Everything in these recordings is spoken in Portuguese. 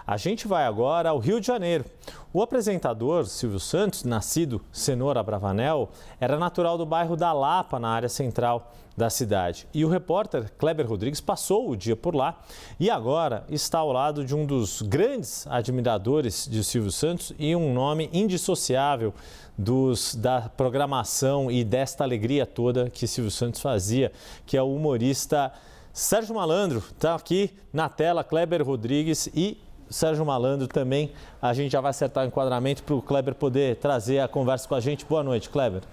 A gente vai agora ao Rio de Janeiro. O apresentador Silvio Santos, nascido Cenoura Abravanel, era natural do bairro da Lapa, na área central da cidade. E o repórter Kleber Rodrigues passou o dia por lá e agora está ao lado de um dos grandes admiradores de Silvio Santos e um nome indissociável da programação e desta alegria toda que Silvio Santos fazia, que é o humorista Sérgio Malandro. Está aqui na tela Kleber Rodrigues e Sérgio Malandro também. A gente já vai acertar o enquadramento para o Kleber poder trazer a conversa com a gente. Boa noite, Kleber.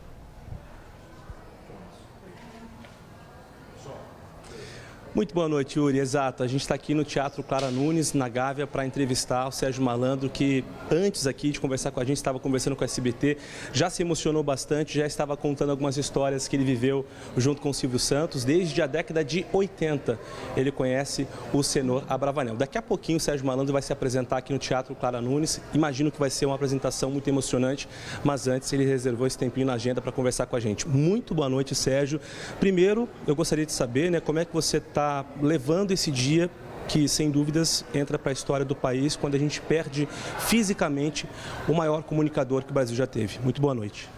Muito boa noite, Yuri. Exato, a gente está aqui no Teatro Clara Nunes, na Gávea, para entrevistar o Sérgio Malandro, que antes aqui de conversar com a gente, estava conversando com a SBT, já se emocionou bastante, já estava contando algumas histórias que ele viveu junto com o Silvio Santos. Desde a década de 80, ele conhece o Cenoura Abravanel. Daqui a pouquinho o Sérgio Malandro vai se apresentar aqui no Teatro Clara Nunes. Imagino que vai ser uma apresentação muito emocionante, mas antes ele reservou esse tempinho na agenda para conversar com a gente. Muito boa noite, Sérgio. Primeiro, eu gostaria de saber, como é que você está levando esse dia que, sem dúvidas, entra para a história do país quando a gente perde fisicamente o maior comunicador que o Brasil já teve. Muito boa noite.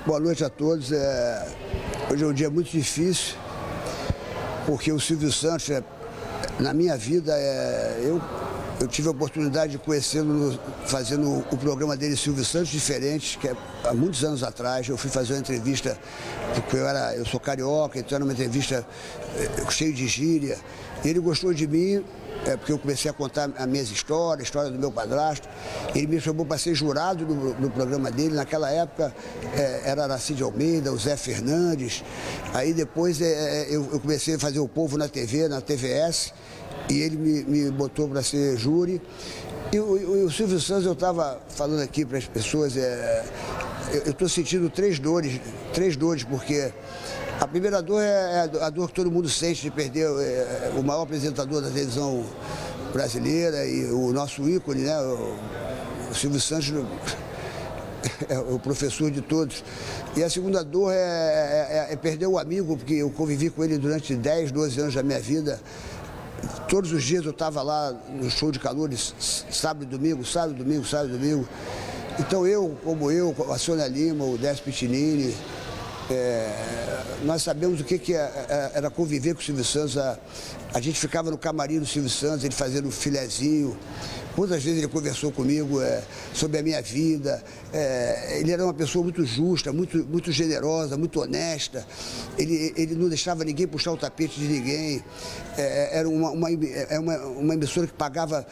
Boa noite a todos. Hoje é um dia muito difícil, porque o Silvio Santos, na minha vida, eu tive a oportunidade de conhecê-lo fazendo o programa dele, Silvio Santos Diferente, que há muitos anos atrás. Eu fui fazer uma entrevista, porque eu sou carioca, então era uma entrevista cheia de gíria. Ele gostou de mim, porque eu comecei a contar a minha história, a história do meu padrasto. Ele me chamou para ser jurado no programa dele. Naquela época era Aracide Almeida, o Zé Fernandes. Aí depois eu comecei a fazer o Povo na TV, na TVS. E ele me botou para ser júri. E o Silvio Santos, eu estava falando aqui para as pessoas, eu estou sentindo três dores, porque a primeira dor é a dor que todo mundo sente de perder o maior apresentador da televisão brasileira e o nosso ícone, o Silvio Santos é o professor de todos. E a segunda dor é perder o amigo, porque eu convivi com ele durante 10, 12 anos da minha vida. Todos os dias eu estava lá no show de calores, sábado e domingo, sábado e domingo, sábado e domingo. Então a Sônia Lima, o Décio Pitinini, nós sabemos o que era conviver com o Silvio Santos. A gente ficava no camarim do Silvio Santos, ele fazendo um filezinho. Muitas vezes ele conversou comigo sobre a minha vida. Ele era uma pessoa muito justa, muito generosa, muito honesta. Ele não deixava ninguém puxar o tapete de ninguém. Era uma emissora que pagava.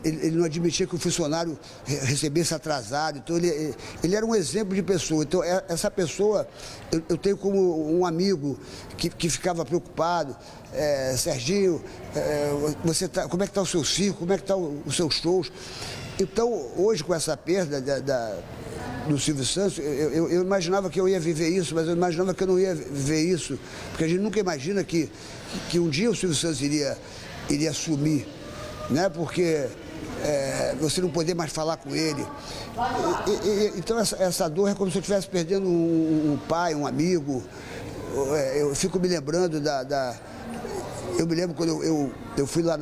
Ele não admitia que o funcionário recebesse atrasado. Então ele era um exemplo de pessoa. Então essa pessoa eu tenho como um amigo que ficava preocupado. Serginho, como é que está os seus filhos, como é que estão os seus shows? Então, hoje, com essa perda do Silvio Santos, eu imaginava que eu ia viver isso, mas eu imaginava que eu não ia viver isso, porque a gente nunca imagina que um dia o Silvio Santos iria sumir, porque você não poder mais falar com ele. Então, essa dor é como se eu estivesse perdendo um pai, um amigo. Eu fico me lembrando Eu me lembro quando eu fui lá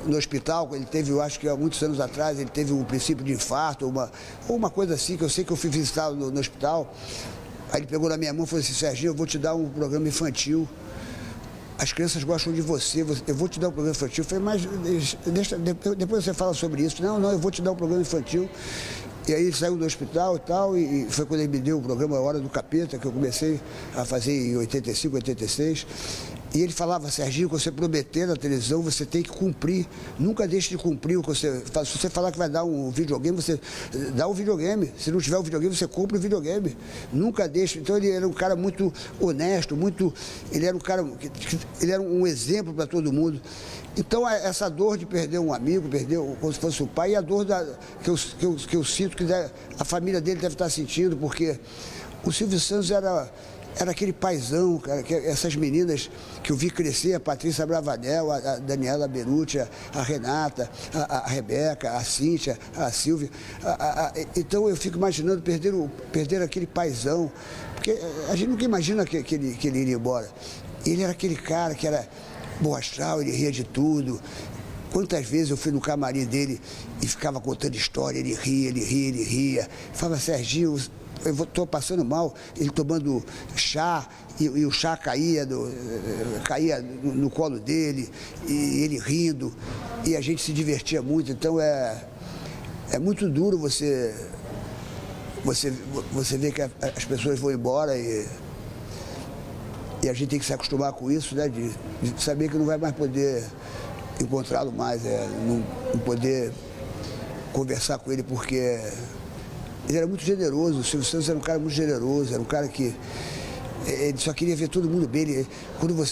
no hospital, ele teve, eu acho que há muitos anos atrás, ele teve um princípio de infarto, ou uma coisa assim, que eu sei que eu fui visitá-lo no hospital. Aí ele pegou na minha mão e falou assim: Serginho, eu vou te dar um programa infantil. As crianças gostam de você, eu vou te dar um programa infantil. Eu falei, mas depois você fala sobre isso. Não, eu vou te dar um programa infantil. E aí ele saiu do hospital e tal, e foi quando ele me deu o programa A Hora do Capeta, que eu comecei a fazer em 85, 86. E ele falava: Serginho, quando você prometer na televisão, você tem que cumprir. Nunca deixe de cumprir o que você faz. Se você falar que vai dar um videogame, você dá um videogame. Se não tiver um videogame, você compra um videogame. Nunca deixe. Então ele era um cara muito honesto, ele era um cara, ele era um exemplo para todo mundo. Então essa dor de perder um amigo, perder como se fosse o pai, e a dor que eu sinto que a família dele deve estar sentindo, porque o Silvio Santos era aquele paizão, cara, essas meninas que eu vi crescer, a Patrícia Abravanel, a Daniela Beruti, a Renata, a Rebeca, a Cíntia, a Silvia. Então eu fico imaginando perder aquele paizão, porque a gente nunca imagina que ele iria embora. Ele era aquele cara que era boa astral, ele ria de tudo. Quantas vezes eu fui no camarim dele e ficava contando história, ele ria. Falava, Serginho, eu estou passando mal, ele tomando chá e o chá caía no colo dele, e ele rindo, e a gente se divertia muito. Então é muito duro você ver que as pessoas vão embora e a gente tem que se acostumar com isso, né? De saber que não vai mais poder encontrá-lo mais, não poder conversar com ele, porque ele era muito generoso. O Silvio Santos era um cara muito generoso, era um cara que ele só queria ver todo mundo bem. Quando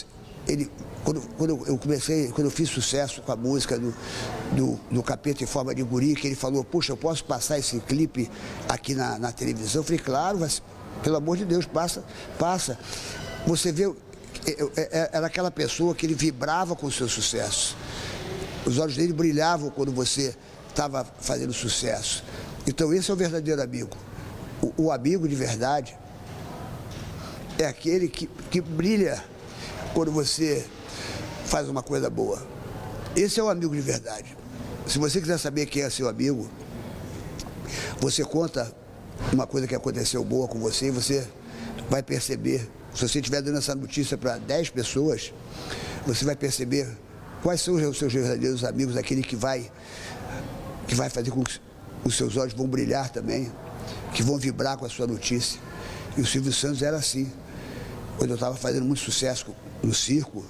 eu fiz sucesso com a música do Capeta em Forma de Guri, que ele falou, puxa, eu posso passar esse clipe aqui na televisão? Eu falei, claro, pelo amor de Deus, passa. Você vê, era aquela pessoa que ele vibrava com o seu sucesso. Os olhos dele brilhavam quando você estava fazendo sucesso. Então esse é o verdadeiro amigo. O amigo de verdade é aquele que brilha quando você faz uma coisa boa. Esse é o amigo de verdade. Se você quiser saber quem é seu amigo, você conta uma coisa que aconteceu boa com você e você vai perceber. Se você estiver dando essa notícia para 10 pessoas, você vai perceber quais são os seus verdadeiros amigos, aquele que vai fazer com que os seus olhos vão brilhar também, que vão vibrar com a sua notícia. E o Silvio Santos era assim. Quando eu estava fazendo muito sucesso no circo,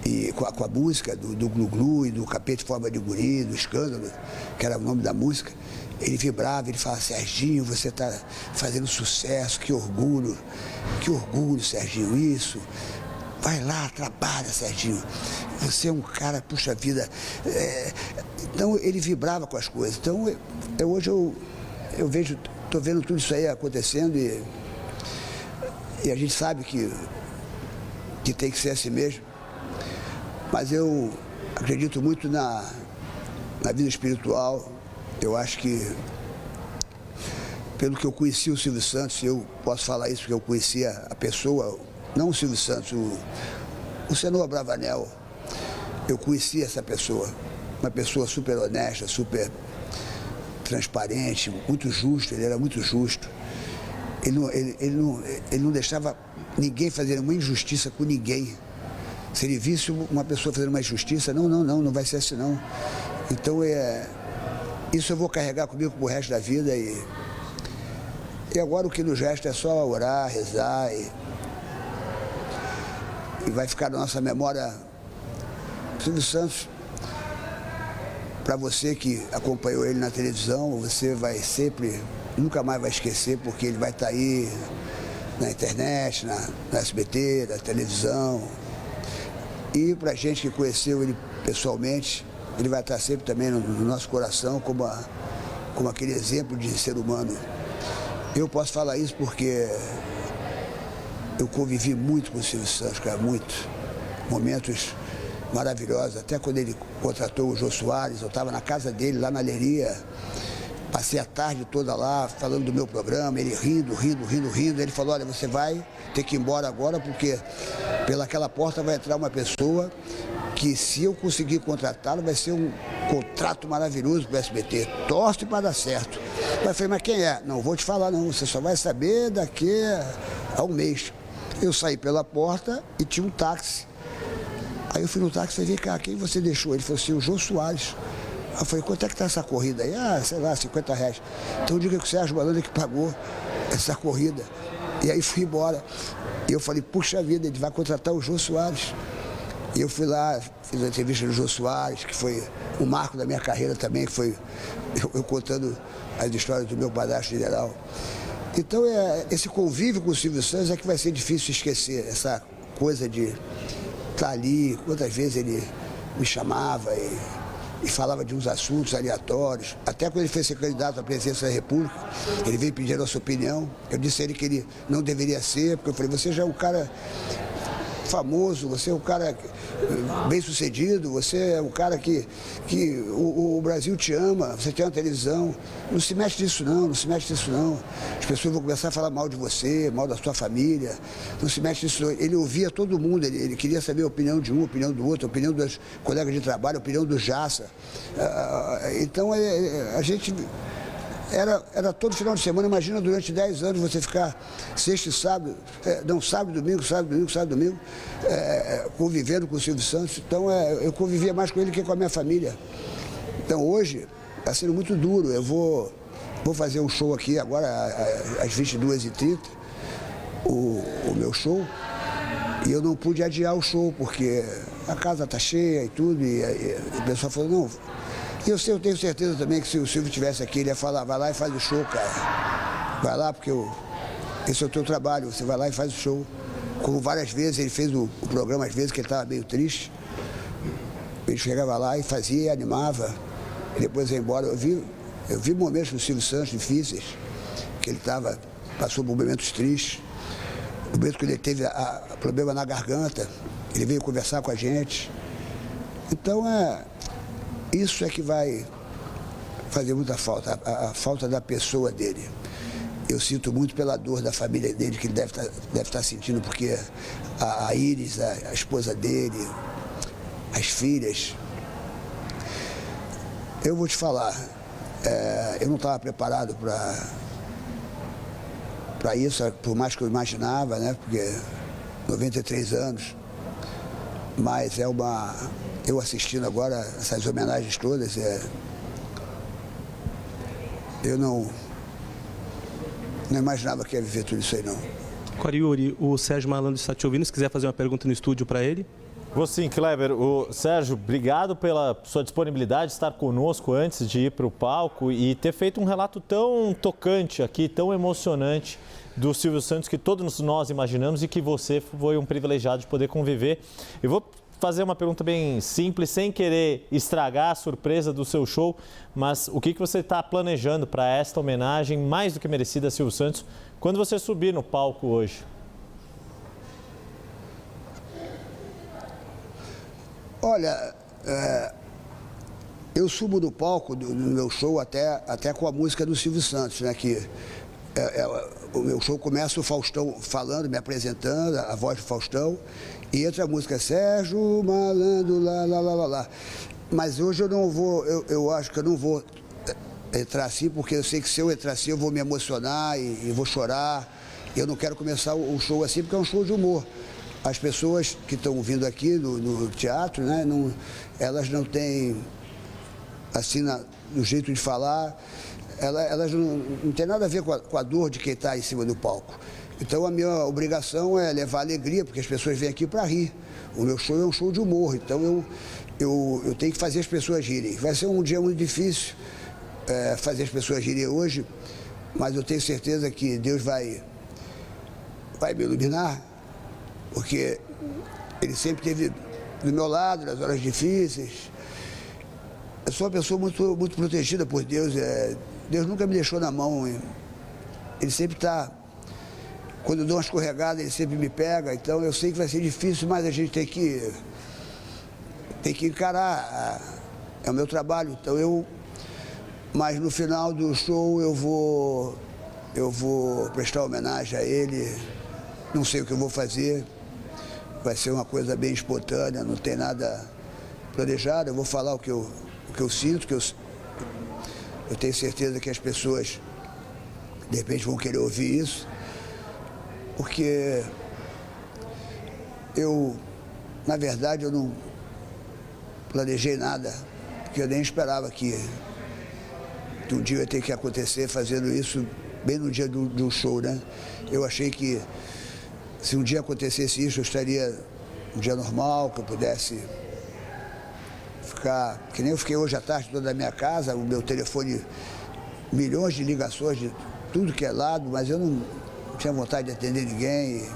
e com a música do Glu-Glu e do Capeta em Forma de Guri, do Escândalo, que era o nome da música, ele vibrava, ele falava, Serginho, você está fazendo sucesso, que orgulho, Serginho, isso. Vai lá, trabalha, Serginho. Você é um cara, puxa vida. Então ele vibrava com as coisas. Então hoje eu vejo, estou vendo tudo isso aí acontecendo e a gente sabe que tem que ser assim mesmo. Mas eu acredito muito na vida espiritual. Eu acho que, pelo que eu conheci o Silvio Santos, eu posso falar isso porque eu conhecia a pessoa, não o Silvio Santos, o Senhor Abravanel. Eu conhecia essa pessoa, uma pessoa super honesta, super transparente, muito justo, ele era muito justo. Ele não deixava ninguém fazer uma injustiça com ninguém. Se ele visse uma pessoa fazendo uma injustiça, não vai ser assim não. Então isso eu vou carregar comigo pro resto da vida e agora o que nos resta é só orar, rezar e vai ficar na nossa memória. Silvio Santos, para você que acompanhou ele na televisão, você vai sempre, nunca mais vai esquecer, porque ele vai estar aí na internet, na SBT, na televisão. E para a gente que conheceu ele pessoalmente, ele vai estar sempre também no nosso coração como aquele exemplo de ser humano. Eu posso falar isso porque eu convivi muito com o Silvio Santos, cara, muito. Momentos maravilhosos. Até quando ele contratou o Jô Soares, eu estava na casa dele, lá na Leiria. Passei a tarde toda lá, falando do meu programa, ele rindo. Ele falou, olha, você vai ter que ir embora agora, porque pelaquela porta vai entrar uma pessoa que, se eu conseguir contratá-lo, vai ser um contrato maravilhoso para o SBT. Torce para dar certo. Eu falei, mas quem é? Não vou te falar não, você só vai saber daqui a um mês. Eu saí pela porta e tinha um táxi. Aí eu fui no táxi e falei, vem cá, quem você deixou? Ele falou assim, o Jô Soares. Eu falei, quanto é que tá essa corrida aí? Ah, sei lá, R$50. Então diga que o Sérgio Malandro que pagou essa corrida. E aí fui embora. E eu falei, puxa vida, ele vai contratar o Jô Soares. E eu fui lá, fiz a entrevista do Jô Soares, que foi o marco da minha carreira também, que foi eu contando as histórias do meu padrasto general. Então esse convívio com o Silvio Santos é que vai ser difícil esquecer, essa coisa de estar ali, quantas vezes ele me chamava e falava de uns assuntos aleatórios. Até quando ele foi ser candidato à presidência da República, ele veio pedir a nossa opinião. Eu disse a ele que ele não deveria ser, porque eu falei, você já é um cara famoso, você é um cara bem-sucedido, você é um cara que o Brasil te ama, você tem uma televisão. Não se mexe nisso não, não se mexe nisso não. As pessoas vão começar a falar mal de você, mal da sua família. Não se mexe nisso não. Ele ouvia todo mundo, ele queria saber a opinião de um, a opinião do outro, a opinião dos colegas de trabalho, a opinião do Jassa. Então a gente... Era todo final de semana, imagina durante 10 anos você ficar sexta e sábado, sábado, domingo, convivendo com o Silvio Santos. Então eu convivia mais com ele que com a minha família. Então hoje está sendo muito duro. Eu vou fazer um show aqui agora às 22h30, o meu show, e eu não pude adiar o show porque a casa está cheia e tudo, e o pessoal falou, não... E eu tenho certeza também que se o Silvio estivesse aqui, ele ia falar, vai lá e faz o show, cara. Vai lá, porque esse é o teu trabalho, você vai lá e faz o show. Como várias vezes, ele fez o programa, às vezes, que ele estava meio triste. Ele chegava lá e fazia e animava. E depois ia embora. Eu vi momentos do Silvio Santos difíceis, que ele passou por momentos tristes. No momento que ele teve problema na garganta, ele veio conversar com a gente. Então, isso é que vai fazer muita falta, a falta da pessoa dele. Eu sinto muito pela dor da família dele, que ele deve estar sentindo, porque a Iris, a esposa dele, as filhas... Eu vou te falar, eu não estava preparado para isso, por mais que eu imaginava, né? Porque 93 anos, mas eu assistindo agora essas homenagens todas, eu não imaginava que ia viver tudo isso aí, não. Yuri, o Sérgio Malandro está te ouvindo, se quiser fazer uma pergunta no estúdio para ele. Vou sim, Kleber. Sérgio, obrigado pela sua disponibilidade de estar conosco antes de ir para o palco e ter feito um relato tão tocante aqui, tão emocionante do Silvio Santos, que todos nós imaginamos e que você foi um privilegiado de poder conviver. Eu vou fazer uma pergunta bem simples, sem querer estragar a surpresa do seu show, mas o que você está planejando para esta homenagem mais do que merecida a Silvio Santos quando você subir no palco hoje? Olha, eu subo no palco do meu show até com a música do Silvio Santos, né? Que o meu show começa o Faustão falando, me apresentando, a voz do Faustão, e entra a música Sérgio Malandro, lá, lá, lá, lá, lá. Mas hoje eu não vou, eu acho que eu não vou entrar assim, porque eu sei que se eu entrar assim eu vou me emocionar e vou chorar. Eu não quero começar o show assim, porque é um show de humor. As pessoas que estão vindo aqui no teatro, né, elas não têm, assim, no jeito de falar, elas não têm nada a ver com a dor de quem está em cima do palco. Então a minha obrigação é levar alegria, porque as pessoas vêm aqui para rir. O meu show é um show de humor, então eu tenho que fazer as pessoas rirem. Vai ser um dia muito difícil fazer as pessoas rirem hoje, mas eu tenho certeza que Deus vai me iluminar, porque Ele sempre esteve do meu lado nas horas difíceis. Eu sou uma pessoa muito, muito protegida por Deus. Deus nunca me deixou na mão. Ele sempre está... Quando eu dou uma escorregada, Ele sempre me pega. Então eu sei que vai ser difícil, mas a gente tem que encarar. É o meu trabalho. Então mas no final do show eu vou prestar homenagem a Ele. Não sei o que eu vou fazer. Vai ser uma coisa bem espontânea, não tem nada planejado. Eu vou falar o que eu sinto, eu tenho certeza que as pessoas, de repente, vão querer ouvir isso, porque na verdade, eu não planejei nada, porque eu nem esperava que um dia ia ter que acontecer fazendo isso bem no dia do show, né? Eu achei que se um dia acontecesse isso, eu estaria um dia normal, que eu pudesse ficar, que nem eu fiquei hoje à tarde toda na minha casa, o meu telefone, milhões de ligações de tudo que é lado, mas eu não tinha vontade de atender ninguém.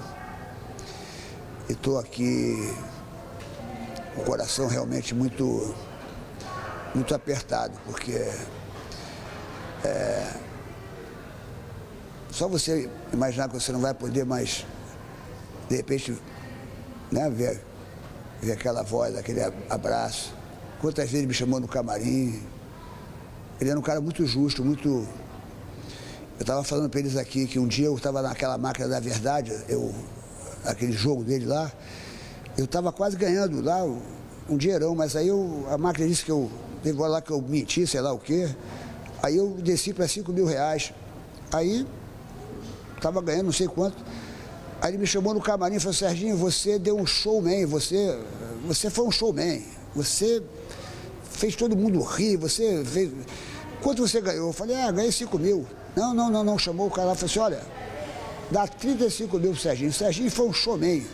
E estou aqui com o coração realmente muito, muito apertado, porque só você imaginar que você não vai poder mais, de repente, né? Ver aquela voz, aquele abraço. Quantas vezes ele me chamou no camarim. Ele era um cara muito justo, muito... Eu estava falando para eles aqui que um dia eu estava naquela máquina da verdade, aquele jogo dele lá, eu estava quase ganhando lá um dinheirão, mas aí a máquina disse que teve lá que eu menti, sei lá o quê, aí eu desci para R$5.000. Aí estava ganhando não sei quanto. Aí ele me chamou no camarim e falou: Serginho, você deu um showman, você foi um showman, você fez todo mundo rir, você fez... Quanto você ganhou? Eu falei: ganhei 5 mil. Não, chamou o cara lá e falou assim: olha, dá 35 mil pro Serginho. Serginho foi um showman.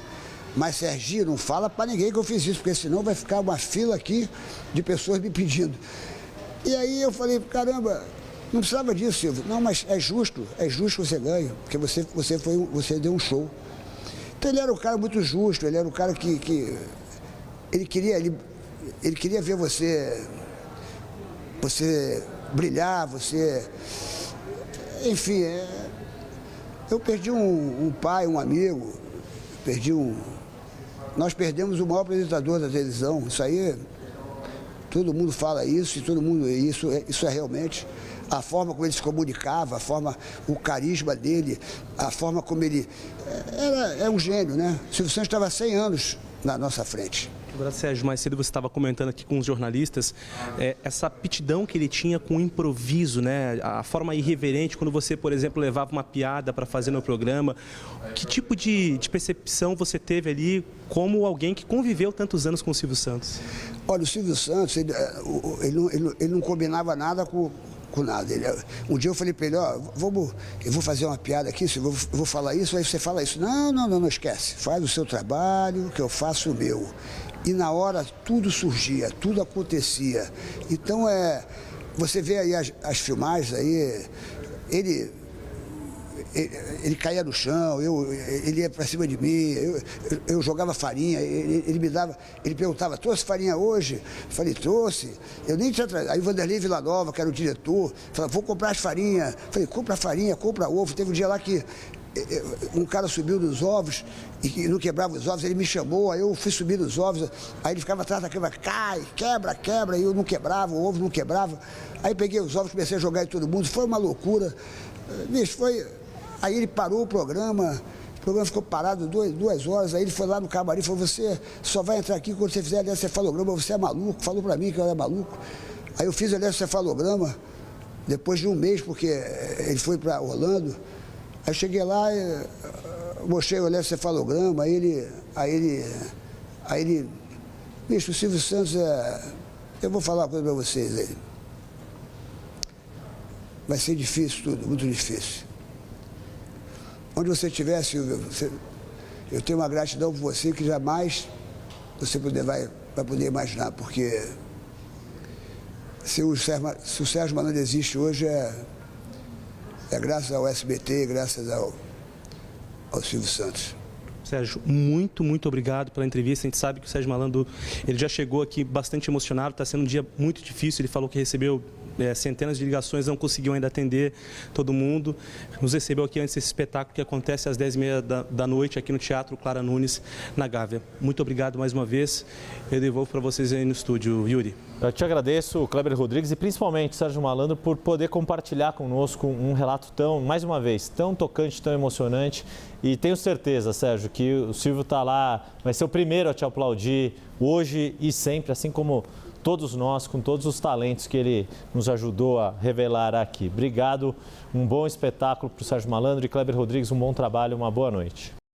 Mas, Serginho, não fala para ninguém que eu fiz isso, porque senão vai ficar uma fila aqui de pessoas me pedindo. E aí eu falei: caramba, não precisava disso, Silvio. Não, mas é justo que você ganhe, porque você deu um show. Então ele era um cara muito justo, ele era um cara que ele queria ver você brilhar, enfim, eu perdi um pai, um amigo, nós perdemos o maior apresentador da televisão. Isso aí, todo mundo fala isso, e todo mundo, isso é realmente a forma como ele se comunicava, o carisma dele, a forma como ele é um gênio, né? O Silvio Santos estava 100 anos na nossa frente. Agora, Sérgio, mais cedo você estava comentando aqui com os jornalistas essa aptidão que ele tinha com o improviso, né? A forma irreverente quando você, por exemplo, levava uma piada para fazer no programa. Que tipo de percepção você teve ali como alguém que conviveu tantos anos com o Silvio Santos? Olha, o Silvio Santos, ele não combinava nada com nada. Um dia eu falei para ele: eu vou fazer uma piada aqui, eu vou falar isso, aí você fala isso. Não esquece. Faz o seu trabalho, que eu faço o meu. E na hora tudo surgia, tudo acontecia. Então, você vê aí as filmagens, aí, ele caía no chão, ele ia para cima de mim, eu jogava farinha, ele perguntava: trouxe farinha hoje? Eu falei: trouxe. Eu nem tinha trazido. Aí o Vanderlei Villanova, que era o diretor, falava: vou comprar as farinhas. Eu falei: compra farinha, compra ovo. Teve um dia lá que um cara subiu nos ovos e não quebrava os ovos, ele me chamou, aí eu fui subir nos ovos, aí ele ficava atrás da câmera: cai, quebra, e eu não quebrava, o ovo não quebrava. Aí peguei os ovos, comecei a jogar em todo mundo, foi uma loucura. Bicho, aí ele parou o programa ficou parado 2 horas, aí ele foi lá no camarim e falou: você só vai entrar aqui quando você fizer eletrocefalograma, você é maluco, falou pra mim que eu era maluco. Aí eu fiz eletrocefalograma depois de um mês, porque ele foi para Orlando. Aí eu cheguei lá, mostrei o eletrocefalograma, aí ele, bicho, o Silvio Santos eu vou falar uma coisa para vocês, vai ser difícil tudo, muito difícil. Onde você estiver, Silvio, eu tenho uma gratidão por você que jamais você vai poder imaginar, porque se o Sérgio Malandro existe hoje é graças ao SBT, graças ao Silvio Santos. Sérgio, muito obrigado pela entrevista. A gente sabe que o Sérgio Malandro, ele já chegou aqui bastante emocionado, está sendo um dia muito difícil. Ele falou que recebeu centenas de ligações, não conseguiu ainda atender todo mundo. Nos recebeu aqui antes desse espetáculo que acontece às 10h30 da noite aqui no Teatro Clara Nunes, na Gávea. Muito obrigado mais uma vez. Eu devolvo para vocês aí no estúdio, Yuri. Eu te agradeço, Kleber Rodrigues, e principalmente Sérgio Malandro, por poder compartilhar conosco um relato mais uma vez, tão tocante, tão emocionante. E tenho certeza, Sérgio, que o Silvio está lá, vai ser o primeiro a te aplaudir hoje e sempre, assim como todos nós, com todos os talentos que ele nos ajudou a revelar aqui. Obrigado, um bom espetáculo para o Sérgio Malandro e Kleber Rodrigues, um bom trabalho, uma boa noite.